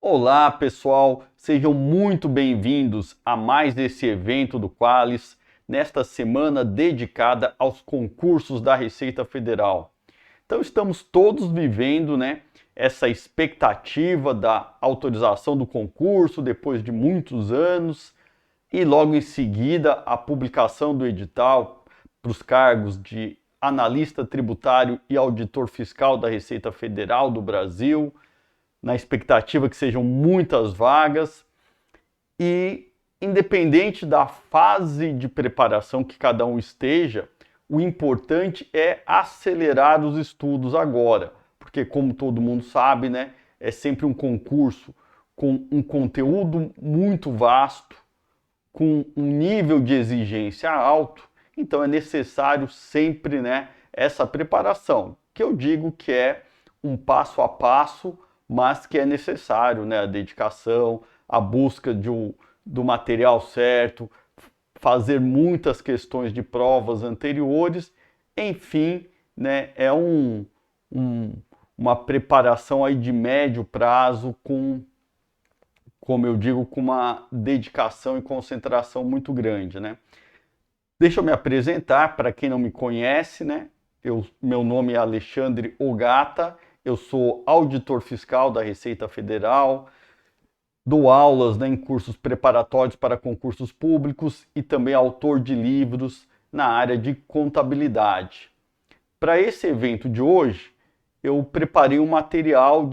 Olá, pessoal, sejam muito bem-vindos a mais esse evento do Qualis, nesta semana dedicada aos concursos da Receita Federal. Então, estamos todos vivendo, essa expectativa da autorização do concurso depois de muitos anos e logo em seguida a publicação do edital para os cargos de analista tributário e auditor fiscal da Receita Federal do Brasil, na expectativa que sejam muitas vagas e, independente da fase de preparação que cada um esteja, o importante é acelerar os estudos agora, porque como todo mundo sabe, é sempre um concurso com um conteúdo muito vasto, com um nível de exigência alto, então é necessário sempre, essa preparação, que eu digo que é um passo a passo, mas que é necessário, a dedicação, a busca do material certo, fazer muitas questões de provas anteriores, enfim, é uma preparação aí de médio prazo como eu digo, com uma dedicação e concentração muito grande, Deixa eu me apresentar para quem não me conhece, meu nome é Alexandre Ogata. Eu sou auditor fiscal da Receita Federal, dou aulas em cursos preparatórios para concursos públicos e também autor de livros na área de contabilidade. Para esse evento de hoje, eu preparei um material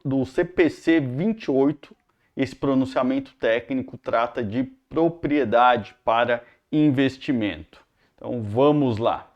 do CPC 28. Esse pronunciamento técnico trata de propriedade para investimento. Então vamos lá.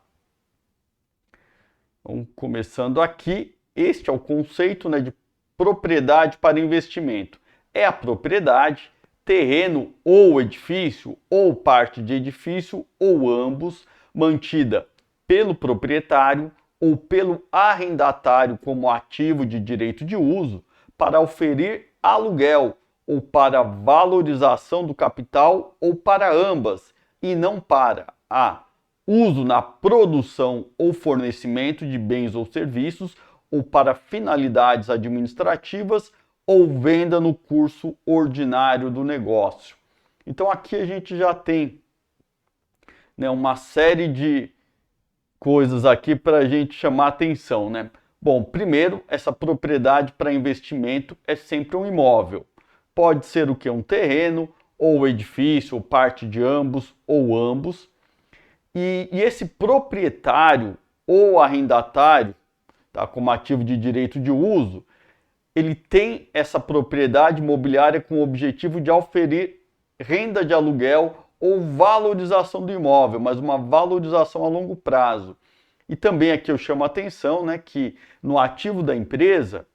Então, começando aqui. Este é o conceito de propriedade para investimento. É a propriedade, terreno ou edifício, ou parte de edifício, ou ambos, mantida pelo proprietário ou pelo arrendatário como ativo de direito de uso para oferir aluguel ou para valorização do capital ou para ambas, e não para a uso na produção ou fornecimento de bens ou serviços ou para finalidades administrativas, ou venda no curso ordinário do negócio. Então aqui a gente já tem uma série de coisas aqui para a gente chamar a atenção. Bom, primeiro, essa propriedade para investimento é sempre um imóvel. Pode ser o que? Um terreno, ou edifício, ou parte de ambos, ou ambos. E esse proprietário ou arrendatário, como ativo de direito de uso, ele tem essa propriedade imobiliária com o objetivo de oferir renda de aluguel ou valorização do imóvel, mas uma valorização a longo prazo. E também aqui eu chamo a atenção que no ativo da empresa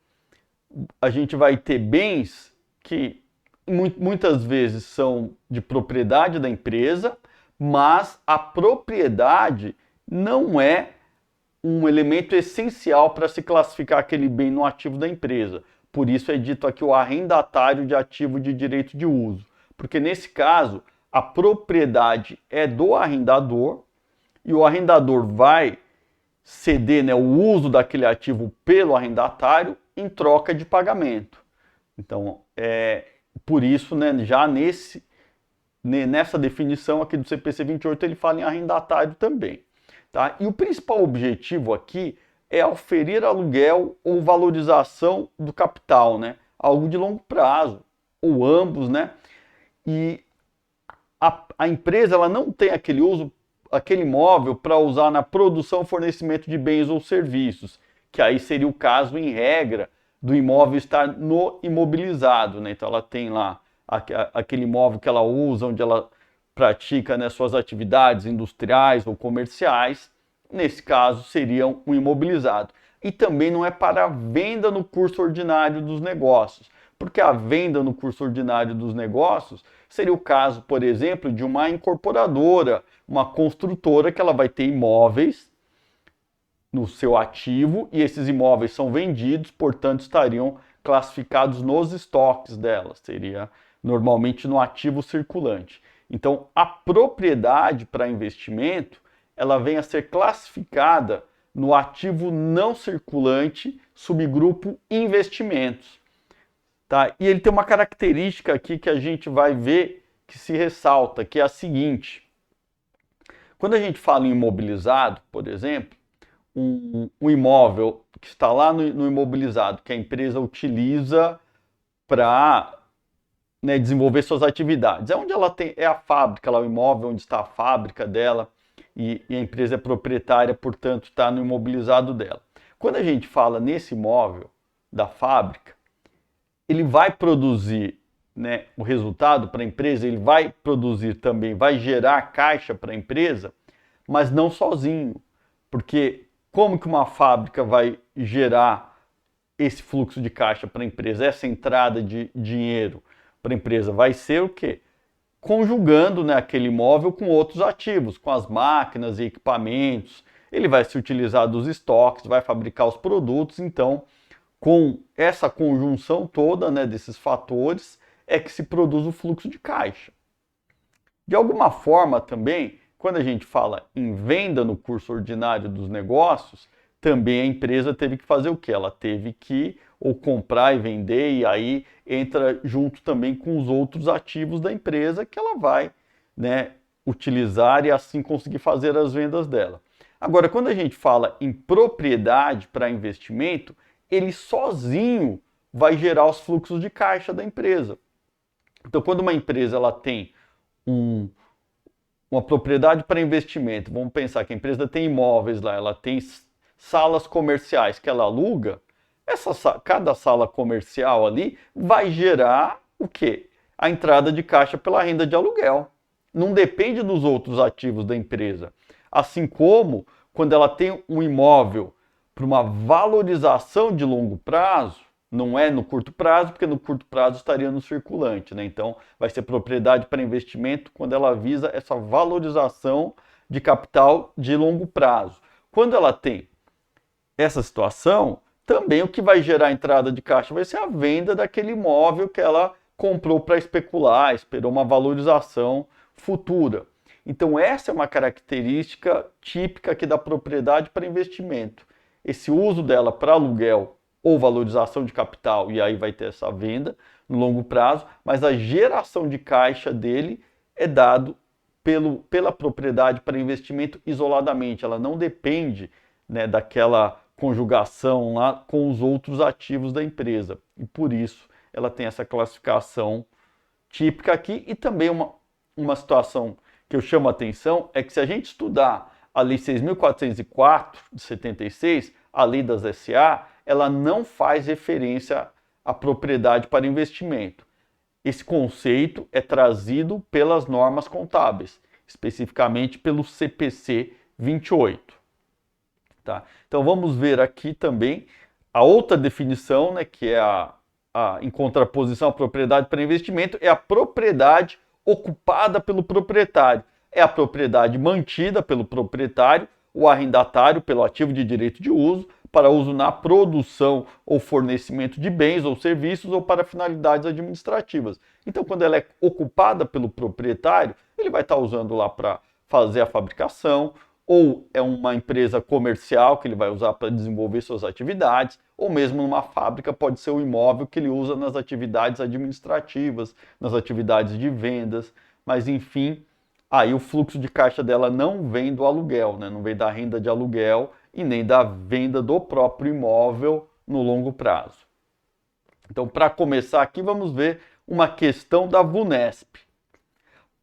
a gente vai ter bens que muitas vezes são de propriedade da empresa, mas a propriedade não é um elemento essencial para se classificar aquele bem no ativo da empresa. Por isso é dito aqui o arrendatário de ativo de direito de uso. Porque nesse caso, a propriedade é do arrendador e o arrendador vai ceder o uso daquele ativo pelo arrendatário em troca de pagamento. Então, por isso, já nessa definição aqui do CPC 28, ele fala em arrendatário também. Tá? E o principal objetivo aqui é oferir aluguel ou valorização do capital, algo de longo prazo, ou ambos, E a empresa ela não tem aquele imóvel para usar na produção e fornecimento de bens ou serviços, que aí seria o caso, em regra, do imóvel estar no imobilizado. Então ela tem lá aquele imóvel que ela usa, onde ela pratica suas atividades industriais ou comerciais, nesse caso seriam um imobilizado. E também não é para venda no curso ordinário dos negócios, porque a venda no curso ordinário dos negócios seria o caso, por exemplo, de uma incorporadora, uma construtora que ela vai ter imóveis no seu ativo e esses imóveis são vendidos, portanto estariam classificados nos estoques dela, seria normalmente no ativo circulante. Então, a propriedade para investimento, ela vem a ser classificada no ativo não circulante, subgrupo investimentos. tá? E ele tem uma característica aqui que a gente vai ver que se ressalta, que é a seguinte. Quando a gente fala em imobilizado, por exemplo, um imóvel que está lá no imobilizado, que a empresa utiliza para, né, desenvolver suas atividades. É onde ela tem, é a fábrica, lá o imóvel onde está a fábrica dela e a empresa é proprietária, portanto, está no imobilizado dela. Quando a gente fala nesse imóvel da fábrica, ele vai produzir, né, o resultado para a empresa, ele vai produzir também, vai gerar caixa para a empresa, mas não sozinho, porque como que uma fábrica vai gerar esse fluxo de caixa para a empresa, essa entrada de dinheiro para a empresa? Vai ser o quê? Conjugando, né, aquele imóvel com outros ativos, com as máquinas e equipamentos. Ele vai se utilizar dos estoques, vai fabricar os produtos. Então, com essa conjunção toda, né, desses fatores, é que se produz o fluxo de caixa. De alguma forma também, quando a gente fala em venda no curso ordinário dos negócios, também a empresa teve que fazer o quê? Ela teve que ou comprar e vender, e aí entra junto também com os outros ativos da empresa que ela vai, né, utilizar e assim conseguir fazer as vendas dela. Agora, quando a gente fala em propriedade para investimento, ele sozinho vai gerar os fluxos de caixa da empresa. Então, quando uma empresa ela tem uma propriedade para investimento, vamos pensar que a empresa tem imóveis lá, ela tem salas comerciais que ela aluga, cada sala comercial ali vai gerar o quê? A entrada de caixa pela renda de aluguel. Não depende dos outros ativos da empresa. Assim como quando ela tem um imóvel para uma valorização de longo prazo, não é no curto prazo, porque no curto prazo estaria no circulante, né? Então, vai ser propriedade para investimento quando ela visa essa valorização de capital de longo prazo. Quando ela tem essa situação, também o que vai gerar entrada de caixa vai ser a venda daquele imóvel que ela comprou para especular, esperou uma valorização futura. Então, essa é uma característica típica aqui da propriedade para investimento. Esse uso dela para aluguel ou valorização de capital, e aí vai ter essa venda no longo prazo, mas a geração de caixa dele é dado pela propriedade para investimento isoladamente. Ela não depende, né, daquela conjugação lá com os outros ativos da empresa. E por isso ela tem essa classificação típica aqui. E também uma situação que eu chamo a atenção é que se a gente estudar a Lei 6.404 de 76, a Lei das SA, ela não faz referência à propriedade para investimento. Esse conceito é trazido pelas normas contábeis, especificamente pelo CPC 28. Tá? Então vamos ver aqui também a outra definição, né, que é em contraposição à propriedade para investimento, é a propriedade ocupada pelo proprietário. É a propriedade mantida pelo proprietário, o arrendatário pelo ativo de direito de uso, para uso na produção ou fornecimento de bens ou serviços ou para finalidades administrativas. Então, quando ela é ocupada pelo proprietário, ele vai estar usando lá para fazer a fabricação, ou é uma empresa comercial que ele vai usar para desenvolver suas atividades, ou mesmo numa fábrica pode ser o imóvel que ele usa nas atividades administrativas, nas atividades de vendas, mas enfim, aí o fluxo de caixa dela não vem do aluguel, né? Não vem da renda de aluguel e nem da venda do próprio imóvel no longo prazo. Então, para começar aqui, vamos ver uma questão da VUNESP.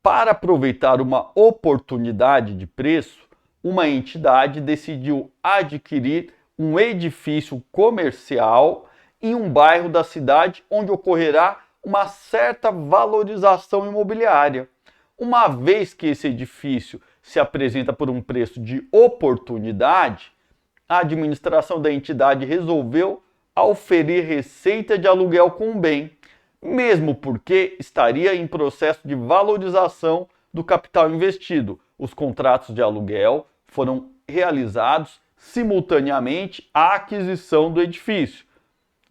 Para aproveitar uma oportunidade de preço, uma entidade decidiu adquirir um edifício comercial em um bairro da cidade onde ocorrerá uma certa valorização imobiliária. Uma vez que esse edifício se apresenta por um preço de oportunidade, a administração da entidade resolveu auferir receita de aluguel com o bem, mesmo porque estaria em processo de valorização do capital investido. Os contratos de aluguel foram realizados simultaneamente à aquisição do edifício.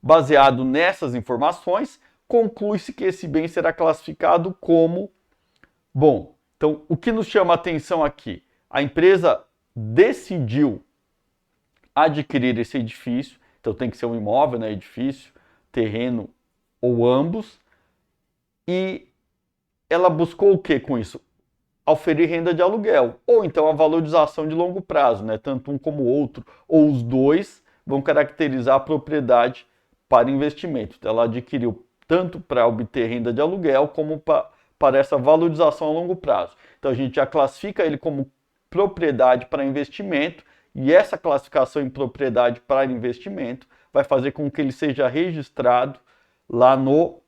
Baseado nessas informações, conclui-se que esse bem será classificado como bom. Então, o que nos chama a atenção aqui? A empresa decidiu adquirir esse edifício, então tem que ser um imóvel, né, edifício, terreno ou ambos, e ela buscou o que com isso? Oferir renda de aluguel, ou então a valorização de longo prazo, né? Tanto um como o outro, ou os dois vão caracterizar a propriedade para investimento. Ela adquiriu tanto para obter renda de aluguel, como para essa valorização a longo prazo. Então a gente já classifica ele como propriedade para investimento, e essa classificação em propriedade para investimento vai fazer com que ele seja registrado lá no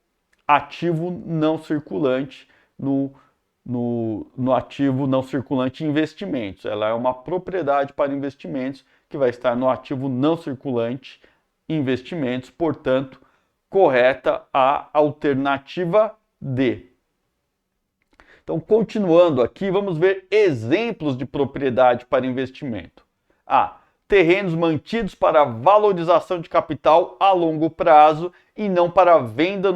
ativo não circulante, no ativo não circulante investimentos. Ela é uma propriedade para investimentos que vai estar no ativo não circulante investimentos, portanto, correta a alternativa D. Então, continuando aqui, vamos ver exemplos de propriedade para investimento. A. Terrenos mantidos para valorização de capital a longo prazo e não para venda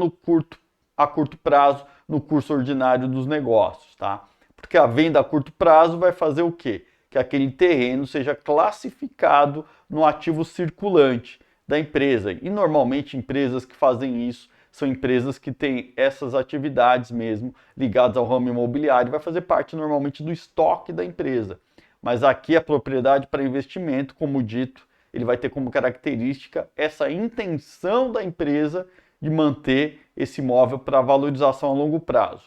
a curto prazo no curso ordinário dos negócios, tá? Porque a venda a curto prazo vai fazer o quê? Que aquele terreno seja classificado no ativo circulante da empresa. E normalmente empresas que fazem isso são empresas que têm essas atividades mesmo ligadas ao ramo imobiliário, vai fazer parte normalmente do estoque da empresa. Mas aqui a propriedade para investimento, como dito, ele vai ter como característica essa intenção da empresa de manter esse imóvel para valorização a longo prazo.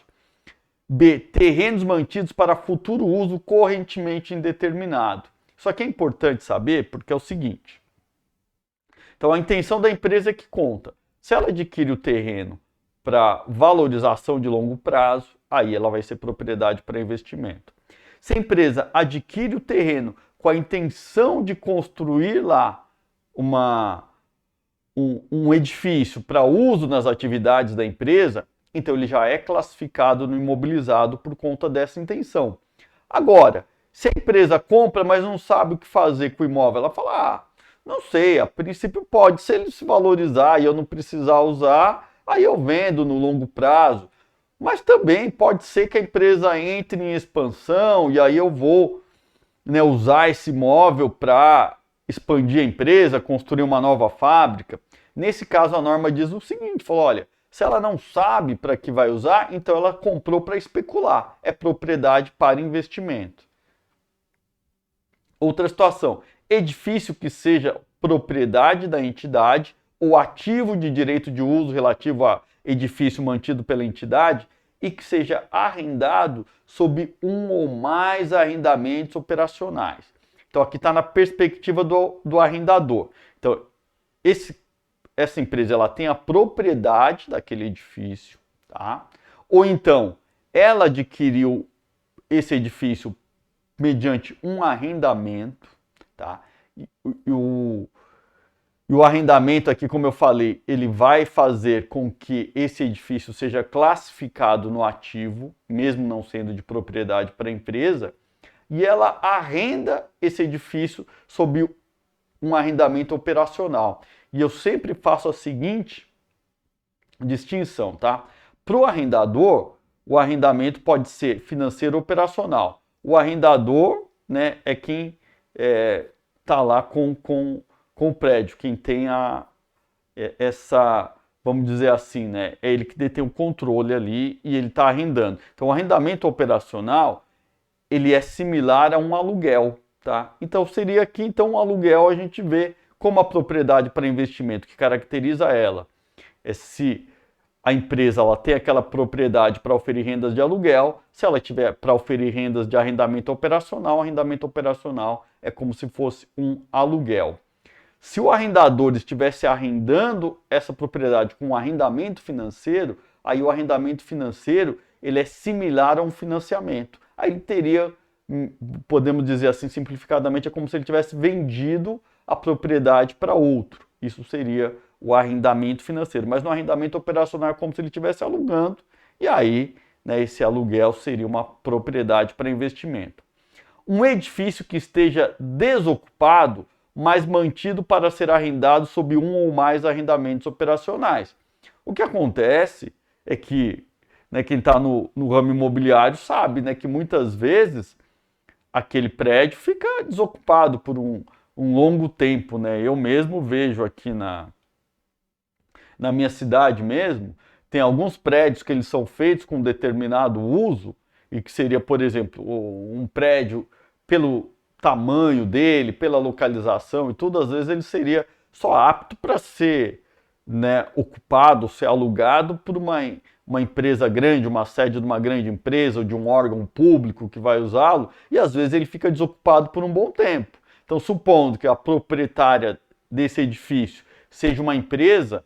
B. Terrenos mantidos para futuro uso correntemente indeterminado. Isso aqui é importante saber porque é o seguinte. Então a intenção da empresa é que conta. Se ela adquire o terreno para valorização de longo prazo, aí ela vai ser propriedade para investimento. Se a empresa adquire o terreno com a intenção de construir lá um edifício para uso nas atividades da empresa, então ele já é classificado no imobilizado por conta dessa intenção. Agora, se a empresa compra, mas não sabe o que fazer com o imóvel, ela fala, não sei, a princípio pode, se ele se valorizar e eu não precisar usar, aí eu vendo no longo prazo. Mas também pode ser que a empresa entre em expansão e aí eu vou, né, usar esse imóvel para expandir a empresa, construir uma nova fábrica. Nesse caso, a norma diz o seguinte, falou, olha, se ela não sabe para que vai usar, então ela comprou para especular. É propriedade para investimento. Outra situação, edifício que seja propriedade da entidade ou ativo de direito de uso relativo a edifício mantido pela entidade e que seja arrendado sob um ou mais arrendamentos operacionais. Então aqui está na perspectiva do arrendador. Então essa empresa ela tem a propriedade daquele edifício, tá? Ou então ela adquiriu esse edifício mediante um arrendamento, tá? E o arrendamento aqui, como eu falei, ele vai fazer com que esse edifício seja classificado no ativo, mesmo não sendo de propriedade para a empresa, e ela arrenda esse edifício sob um arrendamento operacional. E eu sempre faço a seguinte distinção, tá? Para o arrendador, o arrendamento pode ser financeiro ou operacional. O arrendador, né, é quem está lá com o prédio, quem tem essa, vamos dizer assim, né, é ele que detém o controle ali e ele está arrendando. Então, o arrendamento operacional, ele é similar a um aluguel, tá? Então, seria aqui, então, um aluguel a gente vê como a propriedade para investimento, que caracteriza ela é se a empresa ela tem aquela propriedade para oferir rendas de aluguel, se ela tiver para oferir rendas de arrendamento operacional é como se fosse um aluguel. Se o arrendador estivesse arrendando essa propriedade com um arrendamento financeiro, aí o arrendamento financeiro ele é similar a um financiamento. Aí ele teria, podemos dizer assim simplificadamente, é como se ele tivesse vendido a propriedade para outro. Isso seria o arrendamento financeiro. Mas no arrendamento operacional é como se ele estivesse alugando, e aí, né, esse aluguel seria uma propriedade para investimento. Um edifício que esteja desocupado, mas mantido para ser arrendado sob um ou mais arrendamentos operacionais. O que acontece é que, né, quem está no ramo imobiliário sabe, né, que muitas vezes aquele prédio fica desocupado por um longo tempo, né? Eu mesmo vejo aqui na na minha cidade mesmo, tem alguns prédios que eles são feitos com determinado uso e que seria, por exemplo, um prédio pelo tamanho dele, pela localização e tudo, às vezes ele seria só apto para ser, né, ocupado, ser alugado por uma empresa grande, uma sede de uma grande empresa ou de um órgão público que vai usá-lo, e às vezes ele fica desocupado por um bom tempo. Então, supondo que a proprietária desse edifício seja uma empresa,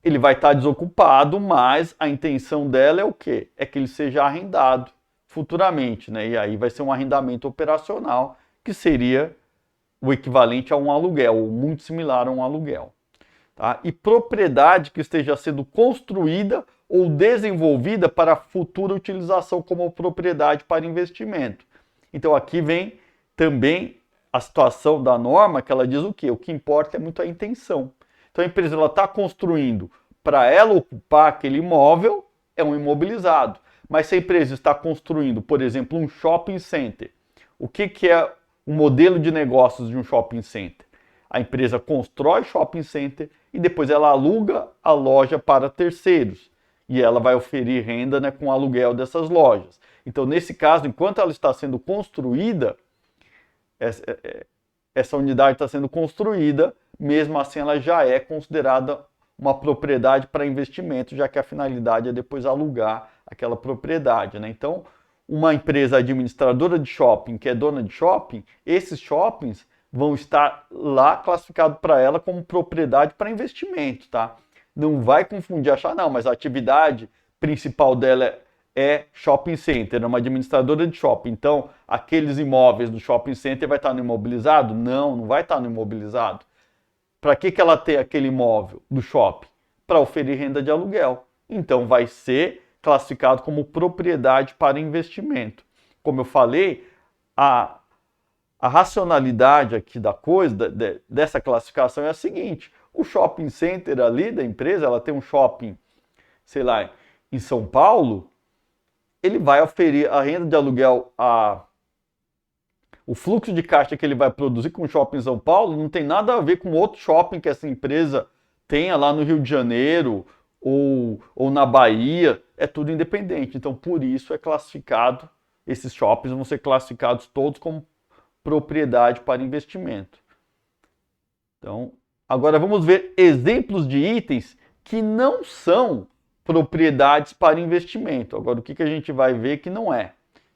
ele vai estar desocupado, mas a intenção dela é o quê? É que ele seja arrendado futuramente, né? E aí vai ser um arrendamento operacional, que seria o equivalente a um aluguel, ou muito similar a um aluguel. Tá? E propriedade que esteja sendo construída ou desenvolvida para futura utilização como propriedade para investimento. Então aqui vem também a situação da norma, que ela diz o quê? O que importa é muito a intenção. Então a empresa está construindo para ela ocupar aquele imóvel, é um imobilizado. Mas se a empresa está construindo, por exemplo, um shopping center, o que é o modelo de negócios de um shopping center? A empresa constrói shopping center e depois ela aluga a loja para terceiros. E ela vai oferir renda, né, com o aluguel dessas lojas. Então, nesse caso, enquanto ela está sendo construída, essa unidade está sendo construída, mesmo assim ela já é considerada uma propriedade para investimento, já que a finalidade é depois alugar aquela propriedade, né? Então, uma empresa administradora de shopping, que é dona de shopping, esses shoppings vão estar lá classificados para ela como propriedade para investimento, tá? Não vai confundir, achar, não, mas a atividade principal dela é shopping center, é uma administradora de shopping. Então, aqueles imóveis do shopping center vai estar no imobilizado? Não, não vai estar no imobilizado. Para que ela tem aquele imóvel do shopping? Para oferir renda de aluguel. Então, vai ser classificado como propriedade para investimento. Como eu falei, a racionalidade aqui da coisa, dessa classificação é a seguinte: o shopping center ali da empresa, ela tem um shopping, sei lá, em São Paulo, ele vai oferir a renda de aluguel, o fluxo de caixa que ele vai produzir com o shopping em São Paulo não tem nada a ver com outro shopping que essa empresa tenha lá no Rio de Janeiro ou na Bahia, é tudo independente. Então, por isso é classificado, esses shoppings vão ser classificados todos como propriedade para investimento. Então, agora vamos ver exemplos de itens que não são propriedades para investimento. Agora, o que a gente vai ver que não é,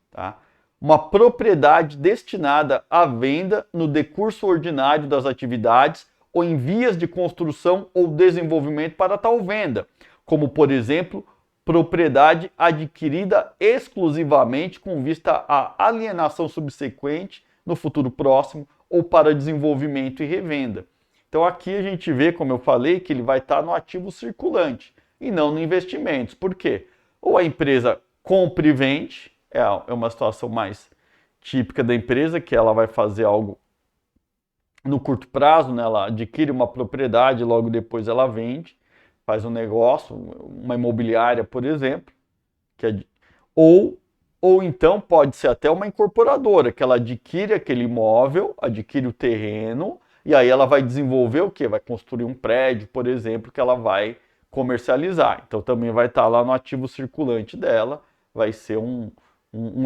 tá? Uma propriedade destinada à venda no decurso ordinário das atividades ou em vias de construção ou desenvolvimento para tal venda, como, por exemplo, propriedade adquirida exclusivamente com vista à alienação subsequente no futuro próximo ou para desenvolvimento e revenda. Então aqui a gente vê, como eu falei, que ele vai estar no ativo circulante e não no investimentos. Por quê? Ou a empresa compra e vende, é uma situação mais típica da empresa, que ela vai fazer algo no curto prazo, né? Ela adquire uma propriedade, logo depois ela vende, faz um negócio, uma imobiliária, por exemplo, ou então pode ser até uma incorporadora, que ela adquire aquele imóvel, adquire o terreno, e aí ela vai desenvolver o quê? Vai construir um prédio, por exemplo, que ela vai comercializar. Então também vai estar lá no ativo circulante dela, vai ser um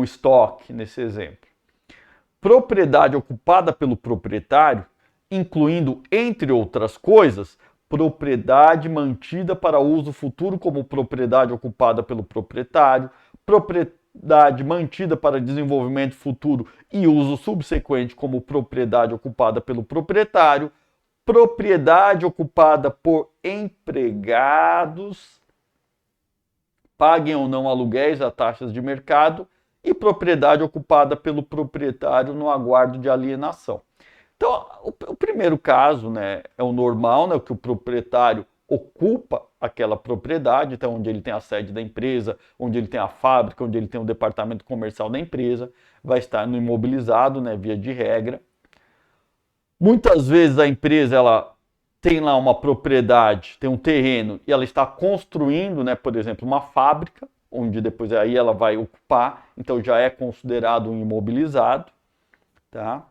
estoque nesse exemplo. Propriedade ocupada pelo proprietário, incluindo, entre outras coisas, propriedade mantida para uso futuro como propriedade ocupada pelo proprietário, propriedade mantida para desenvolvimento futuro e uso subsequente como propriedade ocupada pelo proprietário, propriedade ocupada por empregados, paguem ou não aluguéis a taxas de mercado, e propriedade ocupada pelo proprietário no aguardo de alienação. Então, o primeiro caso, né, é o normal, né, que o proprietário ocupa aquela propriedade, então onde ele tem a sede da empresa, onde ele tem a fábrica, onde ele tem o departamento comercial da empresa, vai estar no imobilizado, né, via de regra. Muitas vezes a empresa ela tem lá uma propriedade, tem um terreno e ela está construindo, né, por exemplo, uma fábrica, onde depois aí ela vai ocupar, então já é considerado um imobilizado, tá?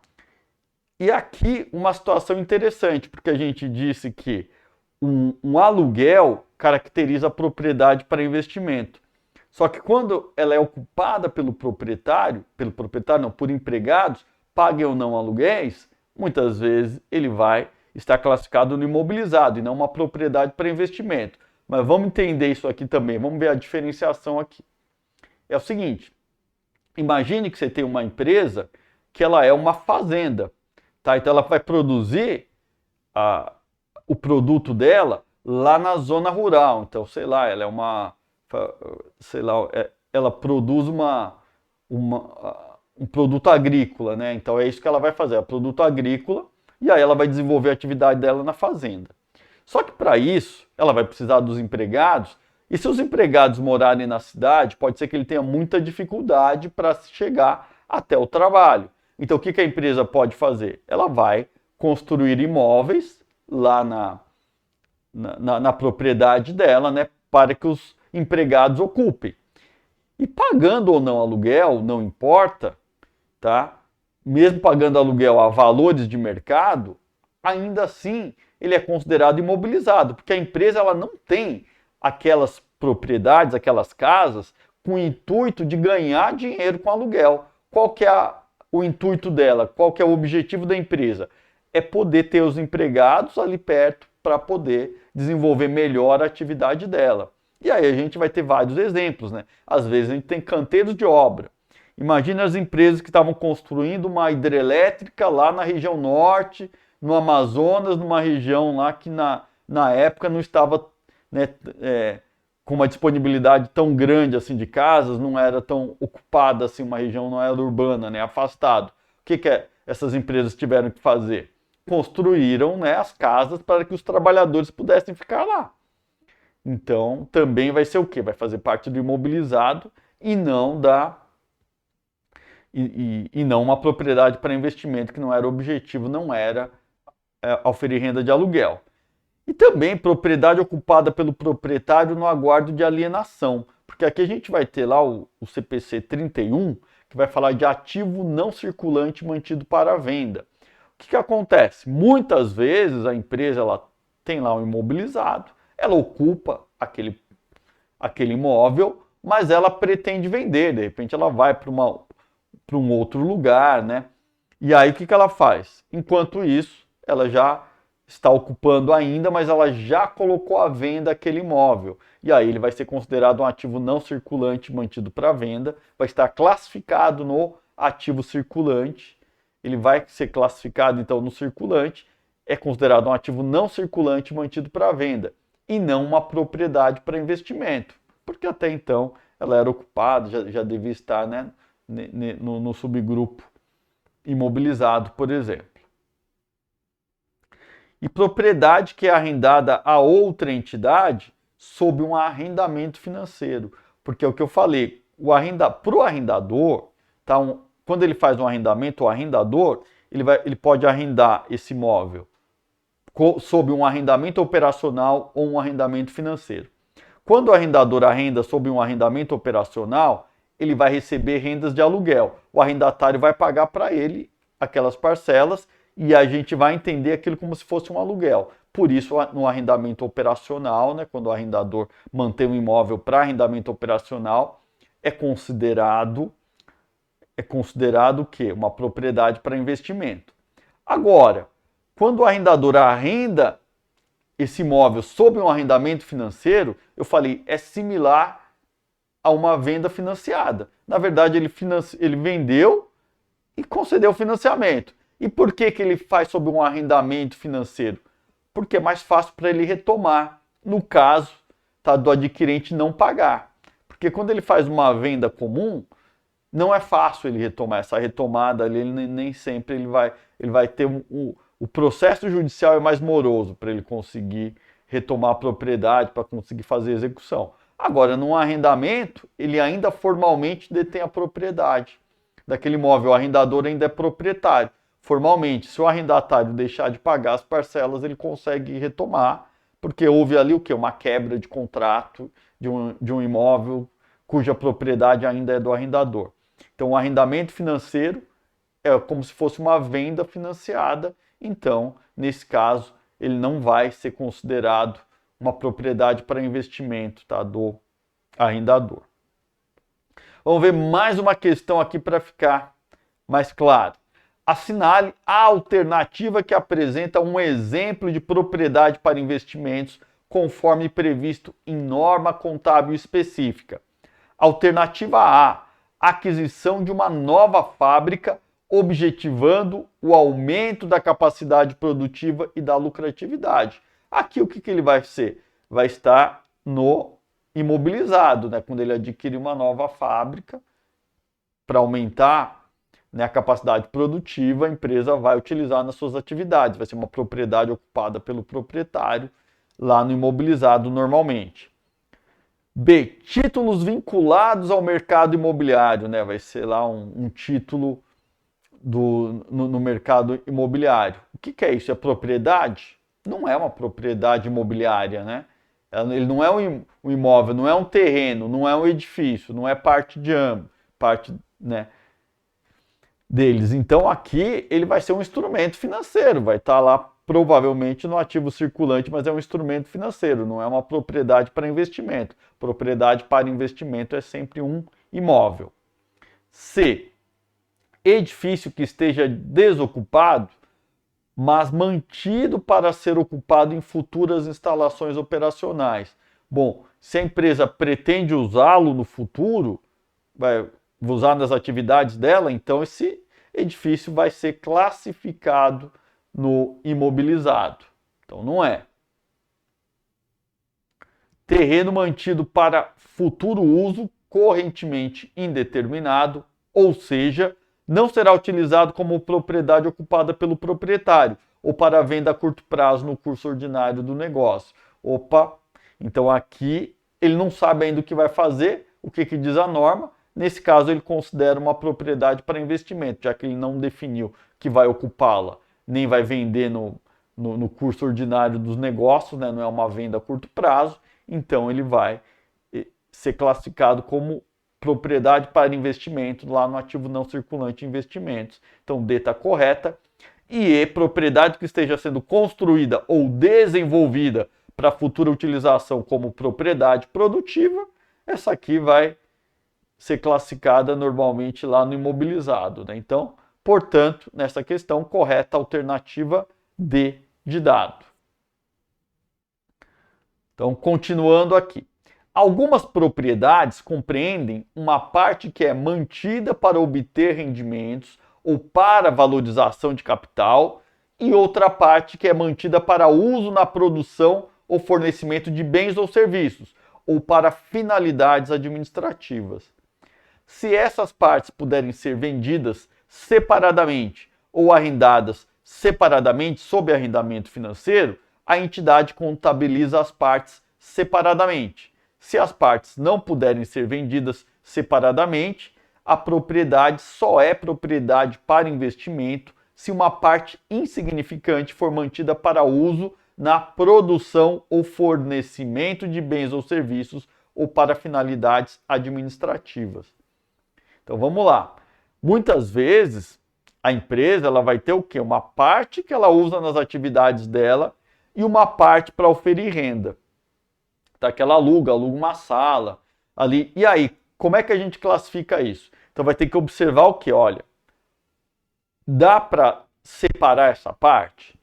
E aqui uma situação interessante, porque a gente disse que um aluguel caracteriza a propriedade para investimento. Só que quando ela é ocupada pelo proprietário não, por empregados, paguem ou não aluguéis, muitas vezes ele vai estar classificado no imobilizado e não uma propriedade para investimento. Mas vamos entender isso aqui também, vamos ver a diferenciação aqui. É o seguinte, imagine que você tem uma empresa que ela é uma fazenda, tá? Então ela vai produzir o produto dela lá na zona rural. Então, sei lá, ela é uma, sei lá, ela produz um produto agrícola, né? Então é isso que ela vai fazer, é produto agrícola, e aí ela vai desenvolver a atividade dela na fazenda. Só que para isso, ela vai precisar dos empregados, e se os empregados morarem na cidade, pode ser que ele tenha muita dificuldade para chegar até o trabalho. Então o que a empresa pode fazer? Ela vai construir imóveis lá na propriedade dela, né, para que os empregados ocupem. E pagando ou não aluguel, não importa, tá? Mesmo pagando aluguel a valores de mercado, ainda assim ele é considerado imobilizado, porque a empresa ela não tem aquelas propriedades, aquelas casas, com o intuito de ganhar dinheiro com aluguel. Qual que é o intuito dela? Qual que é o objetivo da empresa? É poder ter os empregados ali perto para poder desenvolver melhor a atividade dela. E aí a gente vai ter vários exemplos, né? Às vezes a gente tem canteiros de obra. Imagina as empresas que estavam construindo uma hidrelétrica lá na região norte, no Amazonas, numa região lá que na época não estava, né, com uma disponibilidade tão grande assim de casas, não era tão ocupada assim, uma região não era urbana, né, afastado. O que essas empresas tiveram que fazer? Construíram, né, as casas para que os trabalhadores pudessem ficar lá. Então, também vai ser o quê? Vai fazer parte do imobilizado e não e não uma propriedade para investimento, que não era o objetivo, não era oferir renda de aluguel. E também propriedade ocupada pelo proprietário no aguardo de alienação, porque aqui a gente vai ter lá o CPC 31, que vai falar de ativo não circulante mantido para venda. O que acontece? Muitas vezes a empresa ela tem lá um imobilizado, ela ocupa aquele imóvel, mas ela pretende vender, de repente ela vai para um outro lugar, né? E aí o que ela faz? Enquanto isso, ela já está ocupando ainda, mas ela já colocou à venda aquele imóvel. E aí ele vai ser considerado um ativo não circulante mantido para venda, vai estar classificado no ativo circulante, ele vai ser classificado então no circulante, é considerado um ativo não circulante mantido para venda e não uma propriedade para investimento, porque até então ela era ocupada, já devia estar, né, no subgrupo imobilizado, por exemplo. E propriedade que é arrendada a outra entidade sob um arrendamento financeiro, porque é o que eu falei, para o arrendador, tá, quando ele faz um arrendamento, o arrendador ele pode arrendar esse imóvel sob um arrendamento operacional ou um arrendamento financeiro. Quando o arrendador arrenda sob um arrendamento operacional, ele vai receber rendas de aluguel. O arrendatário vai pagar para ele aquelas parcelas e a gente vai entender aquilo como se fosse um aluguel. Por isso, no arrendamento operacional, né, quando o arrendador mantém um imóvel para arrendamento operacional, é considerado o quê? Uma propriedade para investimento. Agora, quando o arrendador arrenda esse imóvel sob um arrendamento financeiro, eu falei, é similar a uma venda financiada. Na verdade, ele vendeu e concedeu o financiamento. E por que ele faz sob um arrendamento financeiro? Porque é mais fácil para ele retomar, no caso, tá, do adquirente não pagar. Porque quando ele faz uma venda comum, não é fácil ele retomar. Essa retomada ali, nem sempre ele vai ter o processo judicial é mais moroso para ele conseguir retomar a propriedade, para conseguir fazer a execução. Agora, num arrendamento, ele ainda formalmente detém a propriedade daquele imóvel. O arrendador ainda é proprietário. Formalmente, se o arrendatário deixar de pagar as parcelas, ele consegue retomar, porque houve ali o quê? Uma quebra de contrato de um imóvel cuja propriedade ainda é do arrendador. Então, o arrendamento financeiro é como se fosse uma venda financiada. Então, nesse caso, ele não vai ser considerado uma propriedade para investimento, tá, do arrendador. Vamos ver mais uma questão aqui para ficar mais claro. Assinale a alternativa que apresenta um exemplo de propriedade para investimentos conforme previsto em norma contábil específica. Alternativa A, aquisição de uma nova fábrica objetivando o aumento da capacidade produtiva e da lucratividade. Aqui o que ele vai ser? Vai estar no imobilizado, né? Quando ele adquire uma nova fábrica para aumentar, né, a capacidade produtiva, a empresa vai utilizar nas suas atividades. Vai ser uma propriedade ocupada pelo proprietário lá no imobilizado normalmente. B, títulos vinculados ao mercado imobiliário, né? Vai ser lá um título no mercado imobiliário. O que é isso? É propriedade? Não é uma propriedade imobiliária, né? Ele não é um imóvel, não é um terreno, não é um edifício, não é parte de ambos, parte, né, deles. Então aqui ele vai ser um instrumento financeiro, vai estar lá provavelmente no ativo circulante, mas é um instrumento financeiro, não é uma propriedade para investimento. Propriedade para investimento é sempre um imóvel. C, edifício que esteja desocupado, mas mantido para ser ocupado em futuras instalações operacionais. Bom, se a empresa pretende usá-lo no futuro, vai usar nas atividades dela, então esse edifício vai ser classificado no imobilizado. Então não é. Terreno mantido para futuro uso correntemente indeterminado, ou seja, não será utilizado como propriedade ocupada pelo proprietário ou para venda a curto prazo no curso ordinário do negócio. Opa, então aqui ele não sabe ainda o que vai fazer, o que diz a norma. Nesse caso, ele considera uma propriedade para investimento, já que ele não definiu que vai ocupá-la, nem vai vender no curso ordinário dos negócios, né? Não é uma venda a curto prazo, então ele vai ser classificado como propriedade para investimento lá no ativo não circulante investimentos. Então D está correta. E E, propriedade que esteja sendo construída ou desenvolvida para futura utilização como propriedade produtiva, essa aqui vai ser classificada normalmente lá no imobilizado, né? Então, portanto, nessa questão, correta a alternativa D de dado. Então, continuando aqui. Algumas propriedades compreendem uma parte que é mantida para obter rendimentos ou para valorização de capital e outra parte que é mantida para uso na produção ou fornecimento de bens ou serviços ou para finalidades administrativas. Se essas partes puderem ser vendidas separadamente ou arrendadas separadamente sob arrendamento financeiro, a entidade contabiliza as partes separadamente. Se as partes não puderem ser vendidas separadamente, a propriedade só é propriedade para investimento se uma parte insignificante for mantida para uso na produção ou fornecimento de bens ou serviços ou para finalidades administrativas. Então vamos lá. Muitas vezes a empresa ela vai ter o quê? Uma parte que ela usa nas atividades dela e uma parte para oferir renda. Tá, que ela aluga uma sala ali. E aí, como é que a gente classifica isso? Então vai ter que observar o que? Olha, dá para separar essa parte?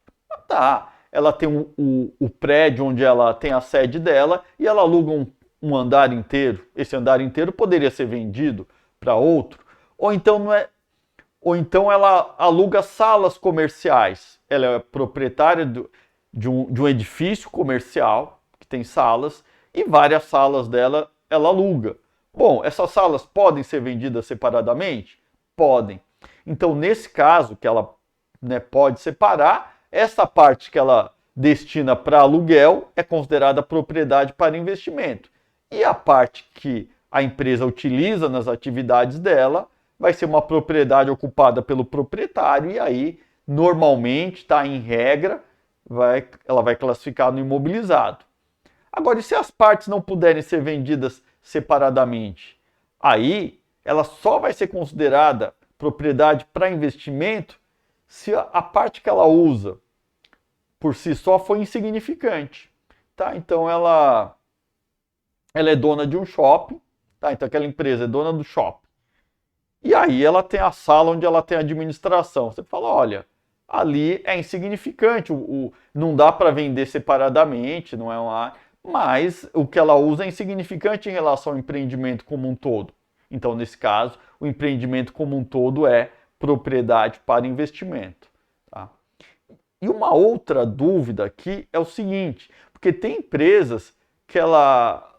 Tá. Ela tem o prédio onde ela tem a sede dela e ela aluga um andar inteiro. Esse andar inteiro poderia ser vendido para outro. Ou então não é. Ou então ela aluga salas comerciais. Ela é proprietária de um edifício comercial que tem salas e várias salas dela ela aluga. Bom, essas salas podem ser vendidas separadamente? Podem. Então, nesse caso, que ela, né, pode separar, essa parte que ela destina para aluguel é considerada propriedade para investimento. E a parte que a empresa utiliza nas atividades dela vai ser uma propriedade ocupada pelo proprietário e aí, normalmente, tá, em regra, ela vai classificar no imobilizado. Agora, e se as partes não puderem ser vendidas separadamente? Aí, ela só vai ser considerada propriedade para investimento se a parte que ela usa por si só foi insignificante. Tá? Então ela é dona de um shopping, tá? Então aquela empresa é dona do shopping. E aí ela tem a sala onde ela tem a administração. Você fala, olha, ali é insignificante, não dá para vender separadamente, não é uma, mas o que ela usa é insignificante em relação ao empreendimento como um todo. Então, nesse caso, o empreendimento como um todo é propriedade para investimento. Tá? E uma outra dúvida aqui é o seguinte, porque tem empresas que ela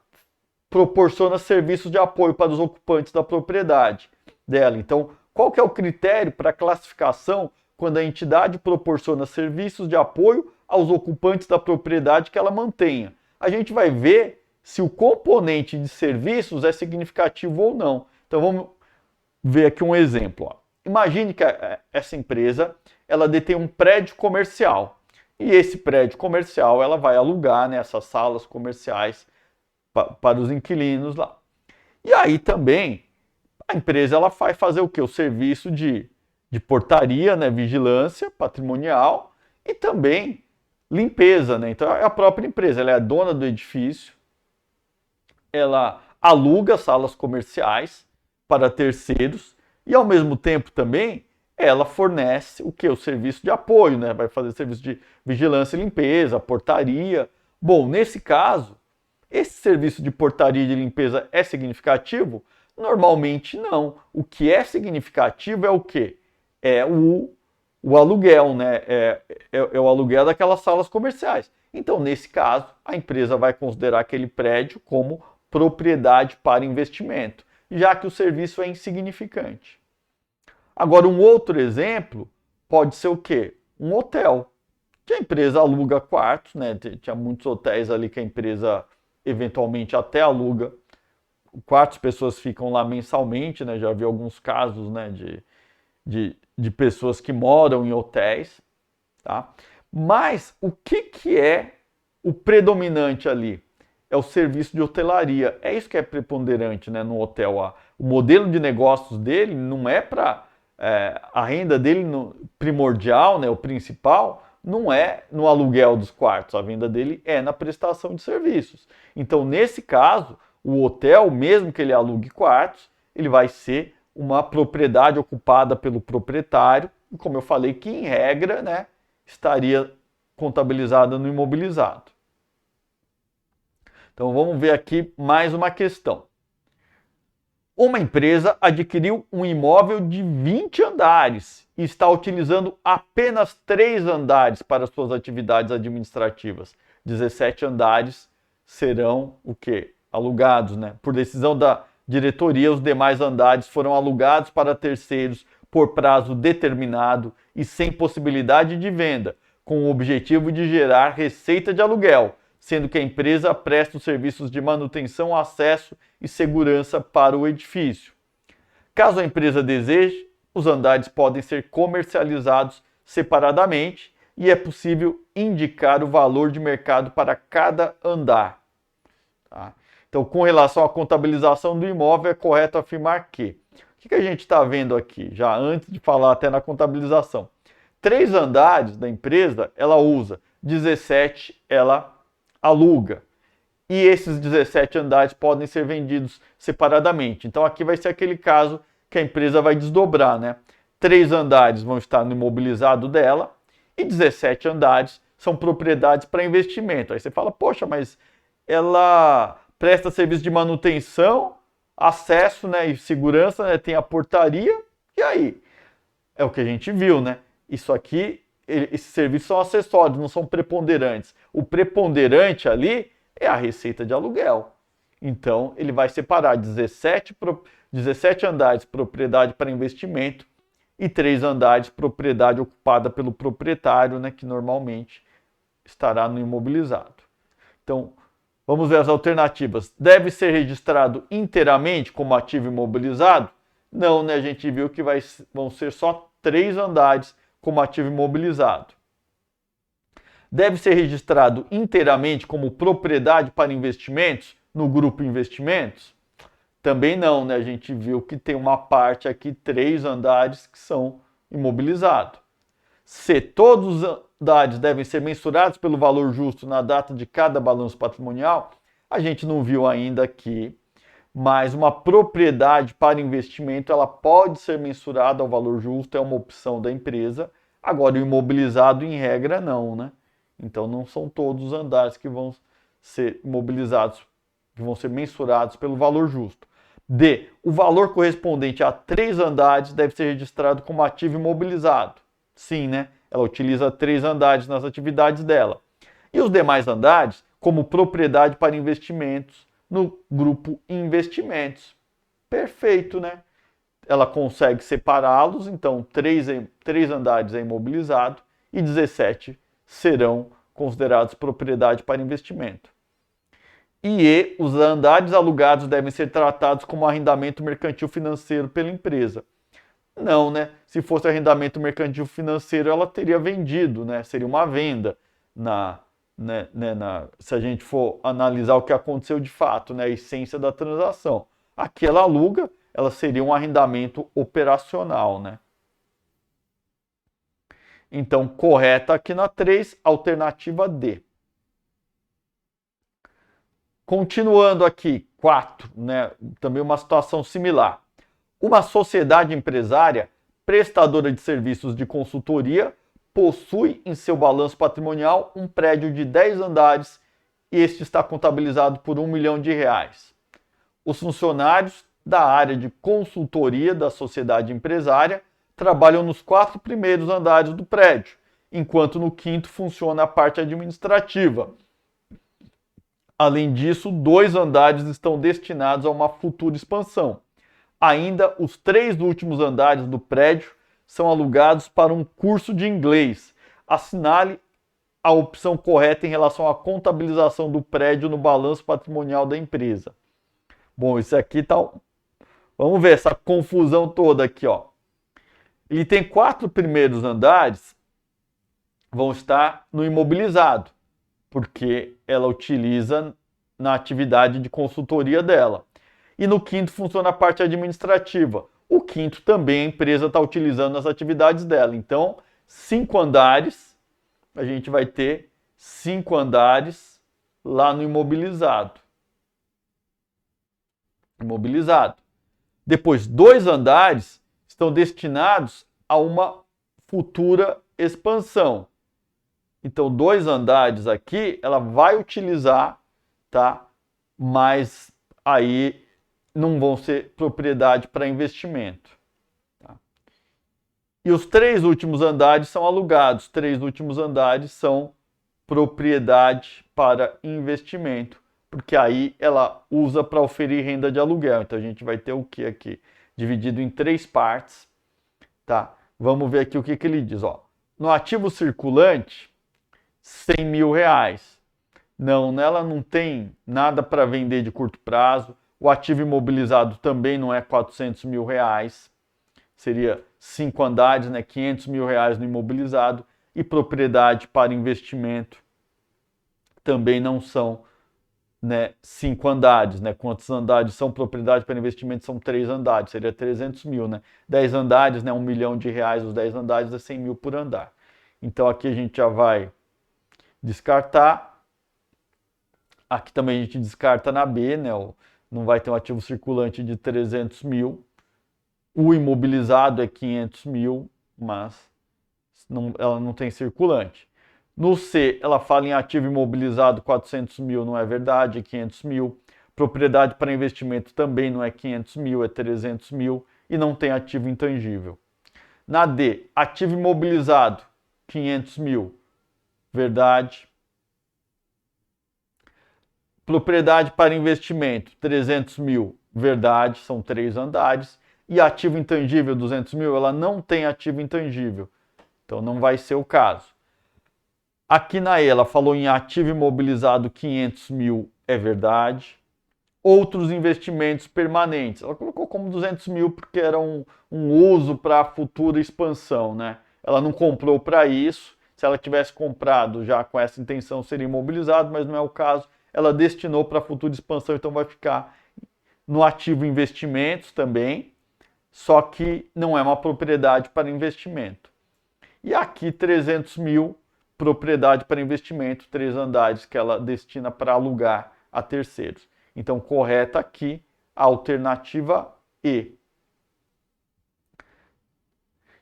proporciona serviços de apoio para os ocupantes da propriedade dela. Então, qual que é o critério para classificação quando a entidade proporciona serviços de apoio aos ocupantes da propriedade que ela mantenha? A gente vai ver se o componente de serviços é significativo ou não. Então, vamos ver aqui um exemplo. Ó. Imagine que essa empresa ela detém um prédio comercial. E esse prédio comercial ela vai alugar, né, essas salas comerciais para os inquilinos lá. E aí também a empresa ela vai fazer o quê? O serviço de portaria, né, vigilância patrimonial e também limpeza, né? Então é a própria empresa, ela é a dona do edifício, ela aluga salas comerciais para terceiros e ao mesmo tempo também ela fornece o que? O serviço de apoio, né? Vai fazer serviço de vigilância e limpeza, portaria. Bom, nesse caso, esse serviço de portaria e de limpeza é significativo? Normalmente não. O que é significativo é o quê? É o aluguel, né? É o aluguel daquelas salas comerciais. Então, nesse caso, a empresa vai considerar aquele prédio como propriedade para investimento, já que o serviço é insignificante. Agora, um outro exemplo pode ser o quê? Um hotel, que a empresa aluga quartos, né? Tinha muitos hotéis ali que a empresa eventualmente até aluga quartos, pessoas ficam lá mensalmente, né? Já vi alguns casos, né, de pessoas que moram em hotéis, tá? Mas o que é o predominante ali? É o serviço de hotelaria. É isso que é preponderante, né, no hotel. O modelo de negócios dele não é para... a renda dele primordial, né, o principal, não é no aluguel dos quartos. A venda dele é na prestação de serviços. Então, nesse caso, o hotel, mesmo que ele alugue quartos, ele vai ser uma propriedade ocupada pelo proprietário, e como eu falei, que em regra, né, estaria contabilizada no imobilizado. Então vamos ver aqui mais uma questão. Uma empresa adquiriu um imóvel de 20 andares e está utilizando apenas 3 andares para suas atividades administrativas. 17 andares serão o quê? Alugados, né? Por decisão da diretoria, os demais andares foram alugados para terceiros por prazo determinado e sem possibilidade de venda, com o objetivo de gerar receita de aluguel, sendo que a empresa presta os serviços de manutenção, acesso e segurança para o edifício. Caso a empresa deseje, os andares podem ser comercializados separadamente e é possível indicar o valor de mercado para cada andar. Tá? Então, com relação à contabilização do imóvel, é correto afirmar que... O que a gente está vendo aqui, já antes de falar até na contabilização? 3 andares da empresa, ela usa, 17 ela aluga. E esses 17 andares podem ser vendidos separadamente. Então aqui vai ser aquele caso que a empresa vai desdobrar, né? 3 andares vão estar no imobilizado dela e 17 andares são propriedades para investimento. Aí você fala, poxa, mas ela presta serviço de manutenção, acesso, né, e segurança, né, tem a portaria, e aí? É o que a gente viu, né? Isso aqui, esses serviços são acessórios, não são preponderantes. O preponderante ali é a receita de aluguel. Então, ele vai separar 17 andares propriedade para investimento e 3 andares propriedade ocupada pelo proprietário, né, que normalmente estará no imobilizado. Então, vamos ver as alternativas. Deve ser registrado inteiramente como ativo imobilizado? Não, né? A gente viu que vão ser só 3 andares como ativo imobilizado. Deve ser registrado inteiramente como propriedade para investimentos no grupo investimentos? Também não, né? A gente viu que tem uma parte aqui, 3 andares que são imobilizados. C. Todos os andares devem ser mensurados pelo valor justo na data de cada balanço patrimonial. A gente não viu ainda aqui, mas uma propriedade para investimento ela pode ser mensurada ao valor justo, é uma opção da empresa. Agora, o imobilizado, em regra, não, né? Então, não são todos os andares que vão ser imobilizados, que vão ser mensurados pelo valor justo. D. O valor correspondente a 3 andares deve ser registrado como ativo imobilizado. Sim, né? Ela utiliza 3 andares nas atividades dela. E os demais andares como propriedade para investimentos no grupo investimentos. Perfeito, né? Ela consegue separá-los, então 3 andares é imobilizado e 17 serão considerados propriedade para investimento. E os andares alugados devem ser tratados como arrendamento mercantil financeiro pela empresa. Não, né? Se fosse arrendamento mercantil financeiro, ela teria vendido, né? Seria uma venda se a gente for analisar o que aconteceu de fato, né? A essência da transação. Aqui ela aluga, ela seria um arrendamento operacional, né? Então, correta aqui na 3, alternativa D. Continuando aqui, 4, né? Também uma situação similar. Uma sociedade empresária prestadora de serviços de consultoria possui em seu balanço patrimonial um prédio de 10 andares e este está contabilizado por R$ 1 milhão. Os funcionários da área de consultoria da sociedade empresária trabalham nos 4 primeiros andares do prédio, enquanto no 5º funciona a parte administrativa. Além disso, 2 andares estão destinados a uma futura expansão. Ainda os 3 últimos andares do prédio são alugados para um curso de inglês. Assinale a opção correta em relação à contabilização do prédio no balanço patrimonial da empresa. Bom, isso aqui tá... Vamos ver essa confusão toda aqui, ó. Ele tem 4 primeiros andares, vão estar no imobilizado, porque ela utiliza na atividade de consultoria dela. E no 5º funciona a parte administrativa. O 5º também a empresa está utilizando nas atividades dela. Então, 5 andares, a gente vai ter 5 andares lá no imobilizado. Depois, 2 andares estão destinados a uma futura expansão. Então, 2 andares aqui, ela vai utilizar, tá? Mas aí não vão ser propriedade para investimento. Tá? E os 3 últimos andares são alugados. 3 últimos andares são propriedade para investimento, porque aí ela usa para oferir renda de aluguel. Então, a gente vai ter o que aqui? Dividido em 3 partes. Tá? Vamos ver aqui o que ele diz. Ó. No ativo circulante, R$ 100 mil. Não, nela não tem nada para vender de curto prazo. O ativo imobilizado também não é R$ 400 mil. Seria 5 andares, né? R$ 500 mil no imobilizado. E propriedade para investimento também não são, né, 5 andares, né? Quantos andares são propriedade para investimento? São 3 andares, seria 300 mil, né? 10 andares, né? R$ 1 milhão, os 10 andares é 100 mil por andar. Então aqui a gente já vai descartar. Aqui também a gente descarta na B, né? Não vai ter um ativo circulante de 300 mil. O imobilizado é 500 mil, mas ela não tem circulante. No C, ela fala em ativo imobilizado 400 mil, não é verdade, é 500 mil. Propriedade para investimento também não é 500 mil, é 300 mil. E não tem ativo intangível. Na D, ativo imobilizado 500 mil, verdade. Propriedade para investimento 300 mil, verdade, são 3 andares. E ativo intangível 200 mil, ela não tem ativo intangível. Então não vai ser o caso. Aqui na E, ela falou em ativo imobilizado 500 mil, é verdade. Outros investimentos permanentes. Ela colocou como 200 mil porque era um uso para futura expansão, né? Ela não comprou para isso. Se ela tivesse comprado já com essa intenção, seria imobilizado, mas não é o caso. Ela destinou para futura expansão, então vai ficar no ativo investimentos também, só que não é uma propriedade para investimento. E aqui 300 mil, propriedade para investimento, 3 andares que ela destina para alugar a terceiros. Então, correta aqui a alternativa E.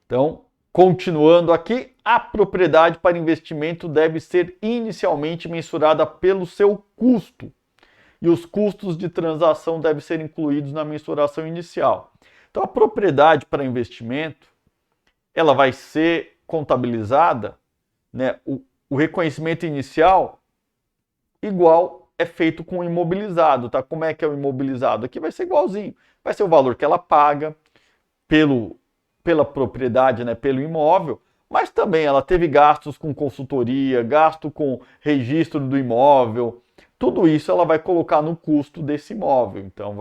Então, continuando aqui, a propriedade para investimento deve ser inicialmente mensurada pelo seu custo. E os custos de transação devem ser incluídos na mensuração inicial. Então, a propriedade para investimento, ela vai ser contabilizada, né? O reconhecimento inicial igual é feito com o imobilizado, tá? Como é que é o imobilizado? Aqui vai ser igualzinho. Vai ser o valor que ela paga pela propriedade, né? Pelo imóvel, mas também ela teve gastos com consultoria, gasto com registro do imóvel. Tudo isso ela vai colocar no custo desse imóvel. Então,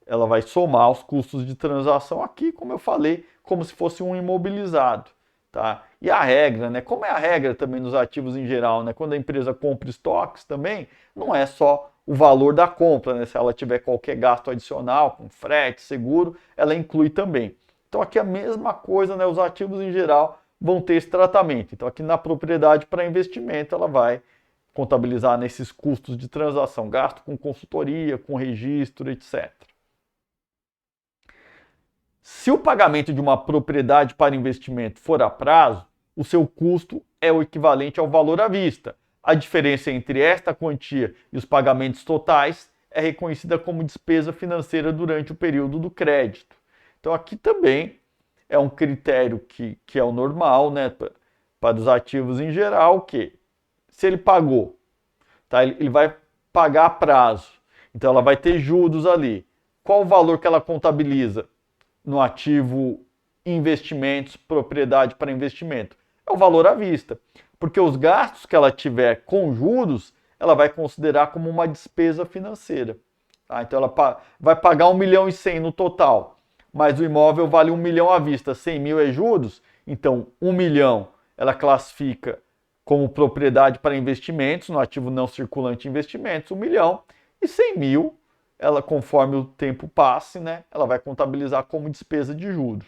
ela vai somar os custos de transação aqui, como eu falei, como se fosse um imobilizado. Tá? E a regra, né? Como é a regra também nos ativos em geral, né? Quando a empresa compra estoques também, não é só o valor da compra, né? Se ela tiver qualquer gasto adicional, com frete, seguro, ela inclui também. Então aqui a mesma coisa, né? Os ativos em geral vão ter esse tratamento. Então aqui na propriedade para investimento ela vai contabilizar nesses custos de transação, gasto com consultoria, com registro, etc. Se o pagamento de uma propriedade para investimento for a prazo, o seu custo é o equivalente ao valor à vista. A diferença entre esta quantia e os pagamentos totais é reconhecida como despesa financeira durante o período do crédito. Então aqui também é um critério que é o normal, né, para os ativos em geral, que se ele pagou, tá, ele vai pagar a prazo, então ela vai ter juros ali. Qual o valor que ela contabiliza no ativo investimentos, propriedade para investimento? É o valor à vista, porque os gastos que ela tiver com juros, ela vai considerar como uma despesa financeira. Tá? Então ela vai pagar 1 milhão e 100 no total, mas o imóvel vale 1 milhão à vista, 100 mil é juros, então 1 milhão ela classifica como propriedade para investimentos, no ativo não circulante investimentos, 1 milhão, e 100 mil ela, conforme o tempo passe, né, ela vai contabilizar como despesa de juros.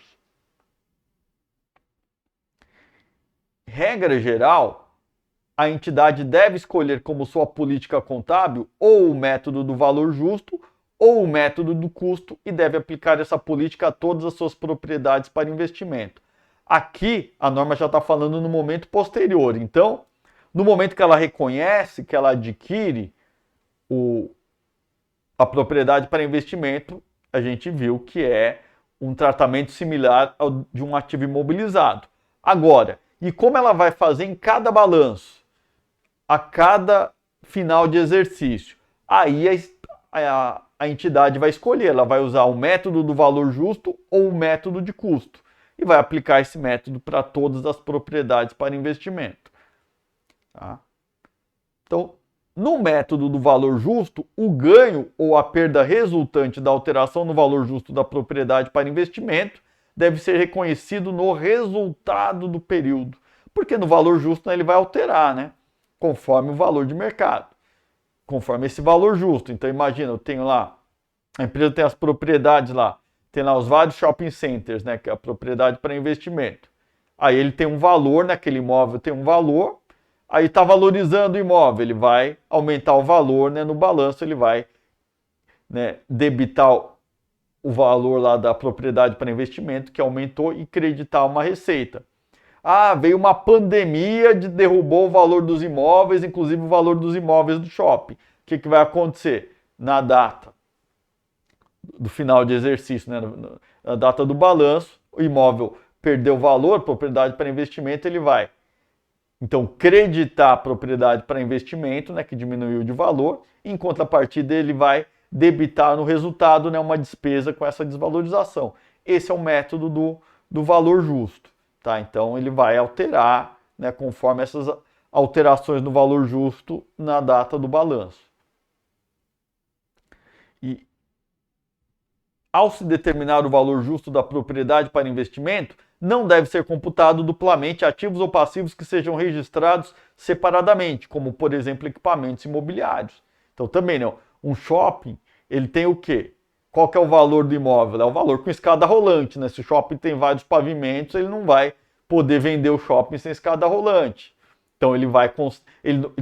Regra geral, a entidade deve escolher como sua política contábil ou o método do valor justo ou o método do custo e deve aplicar essa política a todas as suas propriedades para investimento. Aqui, a norma já está falando no momento posterior. Então, no momento que ela reconhece, que ela adquire a propriedade para investimento, a gente viu que é um tratamento similar ao de um ativo imobilizado. Agora, e como ela vai fazer em cada balanço, a cada final de exercício? Aí a entidade vai escolher, ela vai usar o método do valor justo ou o método de custo. E vai aplicar esse método para todas as propriedades para investimento. Tá? Então, no método do valor justo, o ganho ou a perda resultante da alteração no valor justo da propriedade para investimento deve ser reconhecido no resultado do período. Porque no valor justo, né, ele vai alterar, né, conforme o valor de mercado, conforme esse valor justo. Então imagina, eu tenho lá, a empresa tem as propriedades lá, tem lá os vários shopping centers, né, que é a propriedade para investimento. Aí ele tem um valor, naquele imóvel tem um valor, aí está valorizando o imóvel, ele vai aumentar o valor, né, no balanço, ele vai, né, debitar o valor lá da propriedade para investimento, que aumentou, e creditar uma receita. Ah, veio uma pandemia, derrubou o valor dos imóveis, inclusive o valor dos imóveis do shopping. O que vai acontecer? Na data do final de exercício, né, na data do balanço, o imóvel perdeu valor, propriedade para investimento, ele vai então creditar a propriedade para investimento, né, que diminuiu de valor, e em contrapartida ele vai debitar no resultado, né, uma despesa com essa desvalorização. Esse é o método do valor justo. Tá? Então ele vai alterar, né, conforme essas alterações no valor justo na data do balanço. E ao se determinar o valor justo da propriedade para investimento, não deve ser computado duplamente ativos ou passivos que sejam registrados separadamente, como, por exemplo, equipamentos imobiliários. Então também não. Um shopping, ele tem o quê? Qual que é o valor do imóvel? É o valor com escada rolante, né? Se o shopping tem vários pavimentos, ele não vai poder vender o shopping sem escada rolante. Então ele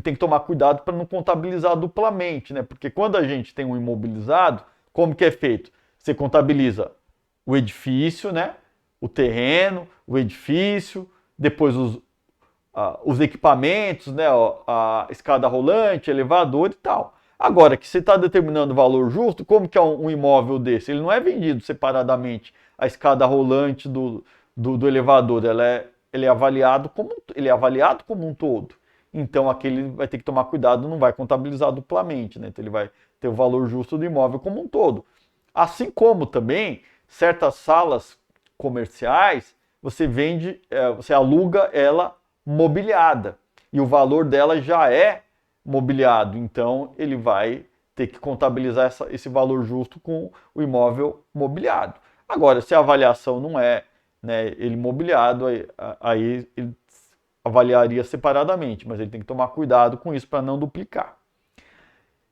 tem que tomar cuidado para não contabilizar duplamente, né? Porque quando a gente tem um imobilizado, como que é feito? Você contabiliza o edifício, né? O terreno, o edifício, depois os equipamentos, né? A escada rolante, elevador e tal. Agora, que você está determinando o valor justo, como que é um imóvel desse? Ele não é vendido separadamente, a escada rolante do elevador, ele é avaliado como um todo. Então, aquele vai ter que tomar cuidado, não vai contabilizar duplamente, né? Então, ele vai ter o valor justo do imóvel como um todo. Assim como também, certas salas comerciais, você aluga ela mobiliada, e o valor dela já é mobiliado, então ele vai ter que contabilizar esse valor justo com o imóvel mobiliado. Agora, se a avaliação não é, né, ele mobiliado, aí ele avaliaria separadamente, mas ele tem que tomar cuidado com isso para não duplicar.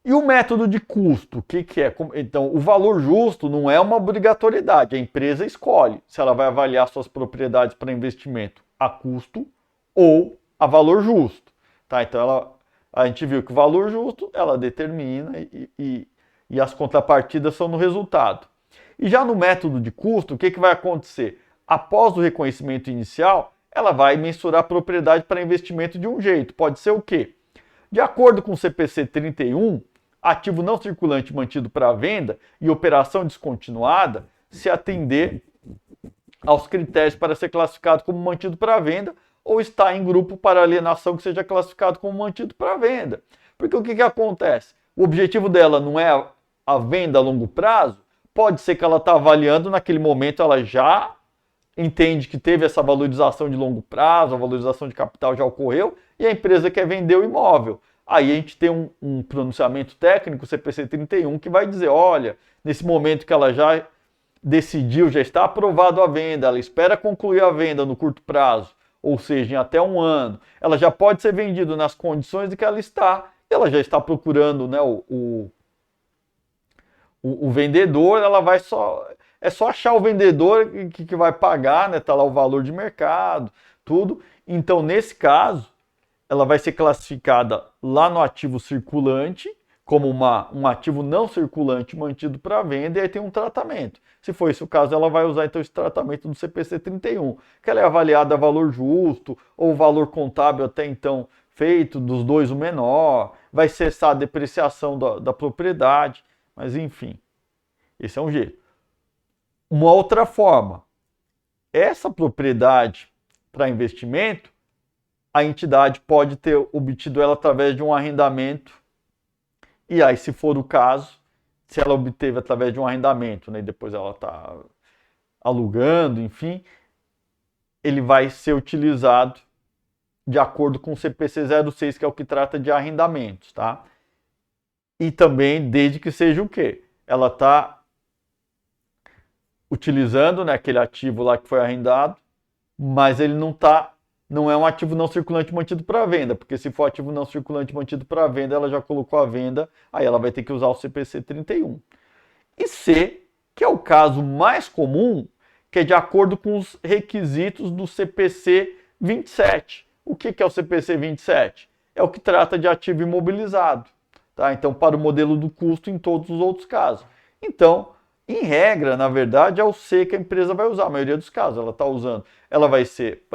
E o método de custo, o que é? Então, o valor justo não é uma obrigatoriedade, a empresa escolhe se ela vai avaliar suas propriedades para investimento a custo ou a valor justo. Tá? Então, a gente viu que o valor justo ela determina e as contrapartidas são no resultado. E já no método de custo, o que vai acontecer? Após o reconhecimento inicial, ela vai mensurar a propriedade para investimento de um jeito. Pode ser o quê? De acordo com o CPC 31, ativo não circulante mantido para venda e operação descontinuada, se atender aos critérios para ser classificado como mantido para venda ou está em grupo para alienação que seja classificado como mantido para venda. Porque o que acontece? O objetivo dela não é a venda a longo prazo, pode ser que ela está avaliando, naquele momento ela já entende que teve essa valorização de longo prazo, a valorização de capital já ocorreu, e a empresa quer vender o imóvel. Aí a gente tem um pronunciamento técnico, CPC 31, que vai dizer, olha, nesse momento que ela já decidiu, já está aprovado a venda, ela espera concluir a venda no curto prazo, ou seja, em até um ano, ela já pode ser vendida nas condições de que ela está, ela já está procurando, né, o vendedor, ela vai é só achar o vendedor que vai pagar, né, tá lá o valor de mercado, tudo. Então, nesse caso, ela vai ser classificada lá no ativo circulante, como um ativo não circulante mantido para venda, e aí tem um tratamento. Se for esse o caso, ela vai usar então esse tratamento do CPC 31, que ela é avaliada a valor justo, ou valor contábil até então feito, dos dois o menor, vai cessar a depreciação da propriedade, mas enfim, esse é um jeito. Uma outra forma, essa propriedade para investimento, a entidade pode ter obtido ela através de um arrendamento, e aí, se for o caso, se ela obteve através de um arrendamento, né, e depois ela está alugando, enfim, ele vai ser utilizado de acordo com o CPC 06, que é o que trata de arrendamentos, tá? E também desde que seja o quê? Ela está utilizando, né, aquele ativo lá que foi arrendado, mas ele não é um ativo não circulante mantido para venda, porque se for ativo não circulante mantido para venda, ela já colocou a venda, aí ela vai ter que usar o CPC 31. E C, que é o caso mais comum, que é de acordo com os requisitos do CPC 27. O que é o CPC 27? É o que trata de ativo imobilizado, tá? Então, para o modelo do custo em todos os outros casos. Então, em regra, na verdade, é o C que a empresa vai usar, a maioria dos casos ela está usando. Ela vai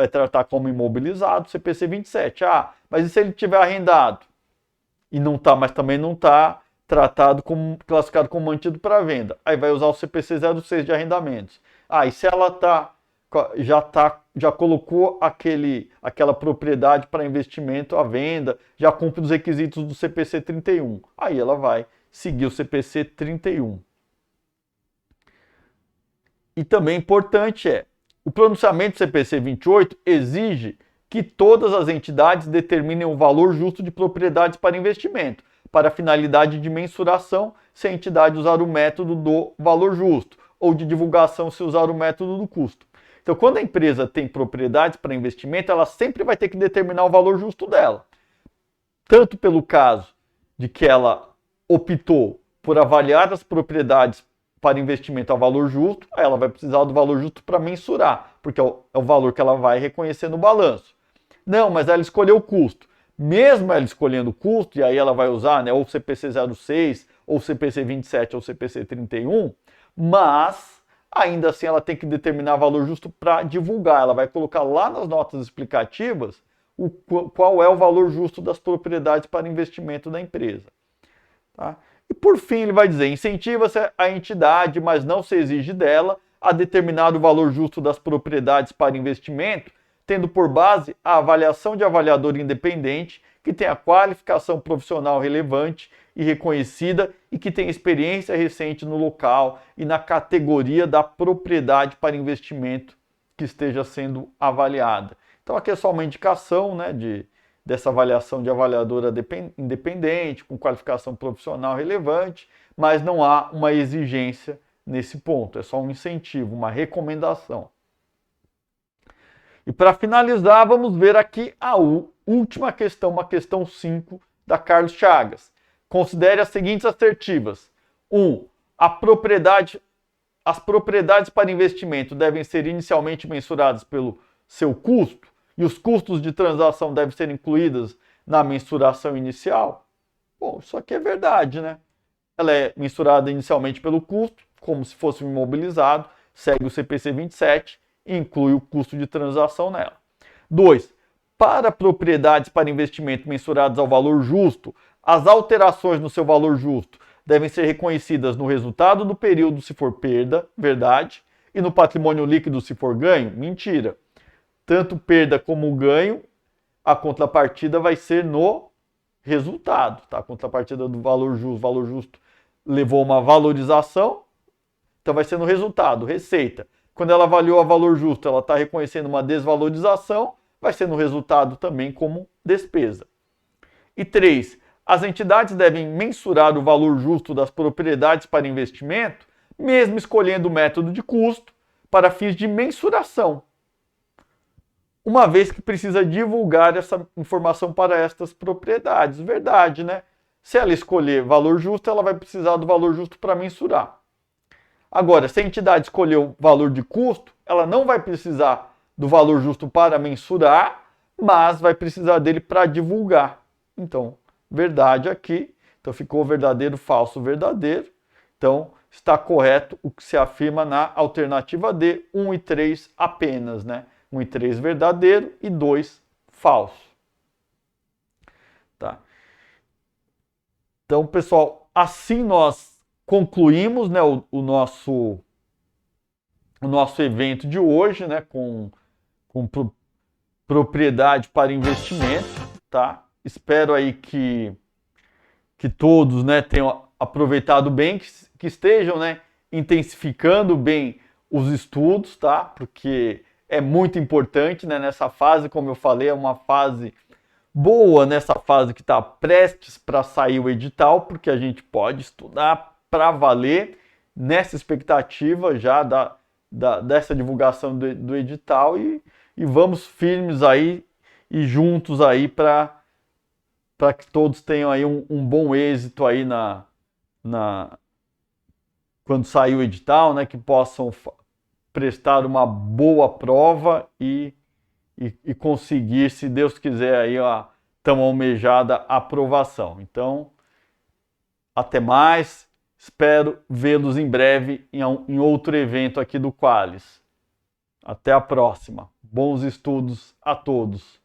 tratar como imobilizado, CPC 27. Ah, mas e se ele tiver arrendado? E não está, mas também não está tratado como, classificado como mantido para venda. Aí vai usar o CPC 06 de arrendamentos. Ah, e se ela já colocou aquela propriedade para investimento à venda, já cumpre os requisitos do CPC 31. Aí ela vai seguir o CPC 31. E também importante o pronunciamento do CPC 28 exige que todas as entidades determinem o valor justo de propriedades para investimento, para a finalidade de mensuração, se a entidade usar o método do valor justo, ou de divulgação, se usar o método do custo. Então, quando a empresa tem propriedades para investimento, ela sempre vai ter que determinar o valor justo dela. Tanto pelo caso de que ela optou por avaliar as propriedades para investimento a valor justo, aí ela vai precisar do valor justo para mensurar, porque é o valor que ela vai reconhecer no balanço. Não, mas ela escolheu o custo. Mesmo ela escolhendo o custo, e aí ela vai usar, né, ou o CPC 06, ou o CPC 27, ou o CPC 31, mas ainda assim ela tem que determinar valor justo para divulgar. Ela vai colocar lá nas notas explicativas qual é o valor justo das propriedades para investimento da empresa. Tá? E por fim ele vai dizer, incentiva-se a entidade, mas não se exige dela, a determinar o valor justo das propriedades para investimento, tendo por base a avaliação de avaliador independente, que tem a qualificação profissional relevante e reconhecida e que tem experiência recente no local e na categoria da propriedade para investimento que esteja sendo avaliada. Então aqui é só uma indicação, né, dessa avaliação de avaliadora independente, com qualificação profissional relevante, mas não há uma exigência nesse ponto, é só um incentivo, uma recomendação. E para finalizar, vamos ver aqui a última questão, uma questão 5 da Carlos Chagas. Considere as seguintes assertivas. 1. As propriedades para investimento devem ser inicialmente mensuradas pelo seu custo e os custos de transação devem ser incluídos na mensuração inicial? Bom, isso aqui é verdade, né? Ela é mensurada inicialmente pelo custo, como se fosse um imobilizado, segue o CPC 27 e inclui o custo de transação nela. 2. Para propriedades para investimento mensuradas ao valor justo, as alterações no seu valor justo devem ser reconhecidas no resultado do período se for perda, verdade, e no patrimônio líquido se for ganho, mentira. Tanto perda como ganho, a contrapartida vai ser no resultado, tá? A contrapartida do valor justo levou uma valorização, então vai ser no resultado, receita. Quando ela avaliou a valor justo, ela está reconhecendo uma desvalorização, vai ser no resultado também como despesa. E 3. As entidades devem mensurar o valor justo das propriedades para investimento, mesmo escolhendo o método de custo, para fins de mensuração, uma vez que precisa divulgar essa informação para estas propriedades. Verdade, né? Se ela escolher valor justo, ela vai precisar do valor justo para mensurar. Agora, se a entidade escolher o valor de custo, ela não vai precisar do valor justo para mensurar, mas vai precisar dele para divulgar. Então, verdade aqui. Então, ficou verdadeiro, falso, verdadeiro. Então, está correto o que se afirma na alternativa D, 1 e 3 apenas, né? 1 e 3 verdadeiro e 2 falso. Tá? Então, pessoal, assim nós concluímos, né, o nosso evento de hoje, né, com propriedade para investimento, tá? Espero aí que todos, né, tenham aproveitado bem, que estejam, né, intensificando bem os estudos, tá? Porque é muito importante, né, nessa fase, como eu falei, é uma fase boa, nessa fase que está prestes para sair o edital, porque a gente pode estudar para valer nessa expectativa já dessa divulgação do edital e vamos firmes aí e juntos aí para que todos tenham aí um bom êxito aí quando sair o edital, né, que possam prestar uma boa prova e conseguir, se Deus quiser, aí a tão almejada aprovação. Então, até mais. Espero vê-los em breve em outro evento aqui do Qualis. Até a próxima. Bons estudos a todos.